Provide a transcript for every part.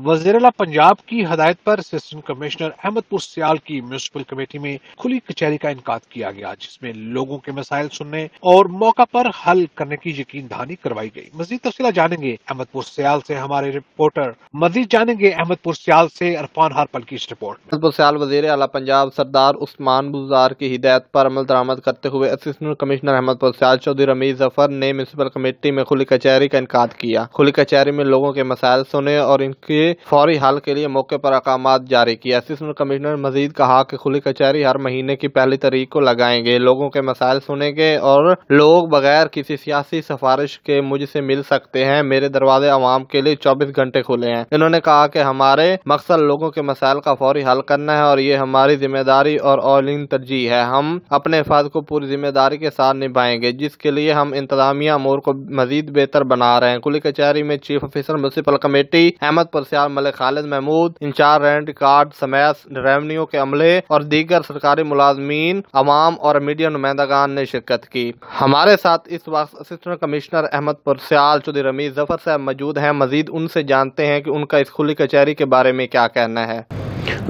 वज़ीर-ए-आला पंजाब की हदायत पर असिस्टेंट कमिश्नर अहमदपुर सियाल की म्युनिसिपल कमेटी में खुली कचहरी का इनकाद किया गया, जिसमें लोगों के मसाइल सुनने और मौका पर हल करने की यकीन दहानी करवाई गई। मजीद तफसीलात जानेंगे अहमदपुर सियाल से हमारे रिपोर्टर। अहमदपुर सियाल से इरफान हरपल की इस रिपोर्ट। अहमदपुर सियाल वज़ीर-ए-आला पंजाब सरदार उस्मान बुज़दार की हिदायत पर अमल दरामद करते हुए असिस्टेंट कमिश्नर अहमदपुर सियाल चौधरी रमीज जफर ने म्युनिसिपल कमेटी में खुली कचहरी का इनकाद किया। खुली कचहरी में लोगों के मसाइल सुने और इनके फौरी हल के लिए मौके पर अहकामात जारी किया। असिस्टेंट कमिश्नर मजीद कहा कि खुली कचहरी हर महीने की पहली तारीख को लगाएंगे, लोगों के मसाइल सुनेंगे और लोग बगैर किसी सियासी सिफारिश के मुझसे मिल सकते हैं। मेरे दरवाजे आवाम के लिए 24 घंटे खुले हैं। इन्होंने कहा कि हमारे मकसद लोगों के मसाइल का फौरी हल करना है और ये हमारी जिम्मेदारी और औलीन तरजीह है। हम अपने फर्ज को पूरी जिम्मेदारी के साथ निभाएंगे, जिसके लिए हम इंतजामिया अमूर को मजीद बेहतर बना रहे हैं। खुली कचहरी में chief officer municipal committee Ahmadpur Sial Malik Khalid Mahmood, incharge rent record समेत रेवेन्यू के अमले और दीगर सरकारी मुलाजमीन, अवाम और मीडिया नुमाइंदगान ने शिरकत की। हमारे साथ इस वक्त असिस्टेंट कमिश्नर अहमदपुर सियाल चौधरी रमीज जफर साहब मौजूद हैं। मजीद उनसे जानते हैं कि उनका इस खुली कचहरी के बारे में क्या कहना है।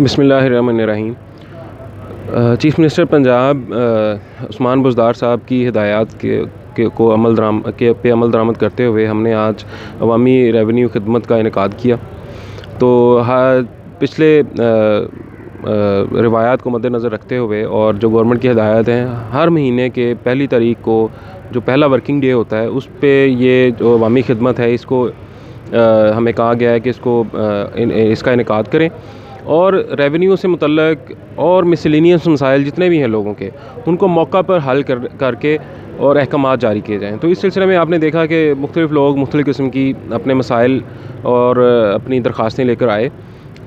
बिस्मिल्लाहिर्रहमानिर्रहीम। चीफ मिनिस्टर पंजाब उस्मान बुज़दार साहब की हिदायत को अमल दरामद करते हुए हमने आज अवामी रेवेन्यू खिदमत का इनेकाद किया। तो पिछले रिवायात को मद्देनज़र रखते हुए और जो गवर्नमेंट की हिदायत हैं, हर महीने के पहली तारीख को जो पहला वर्किंग डे होता है उस पे ये जो अवामी खिदमत है इसको हमें कहा गया है कि इसका इनेकाद करें और रेवेन्यू से मुतल्लक और मिसलेनियस मसाइल जितने भी हैं लोगों के, उनको मौका पर हल करके और अहकामात जारी किए जाएँ। तो इस सिलसिले में आपने देखा कि मुख्तलिफ़ लोग मुख्तलिफ़ किस्म की अपने मसाइल और अपनी दरख्वास्तें लेकर आए,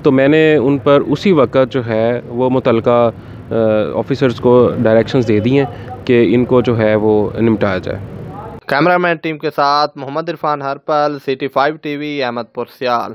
तो मैंने उन पर उसी वक्त जो है वो मुतल्लिका ऑफिसर्स को डायरेक्शंस दे दी हैं कि इनको जो है वो निपटाया जाए। कैमरामैन टीम के साथ मोहम्मद इरफान हरपल, सिटी 5 टीवी, अहमदपुर सियाल।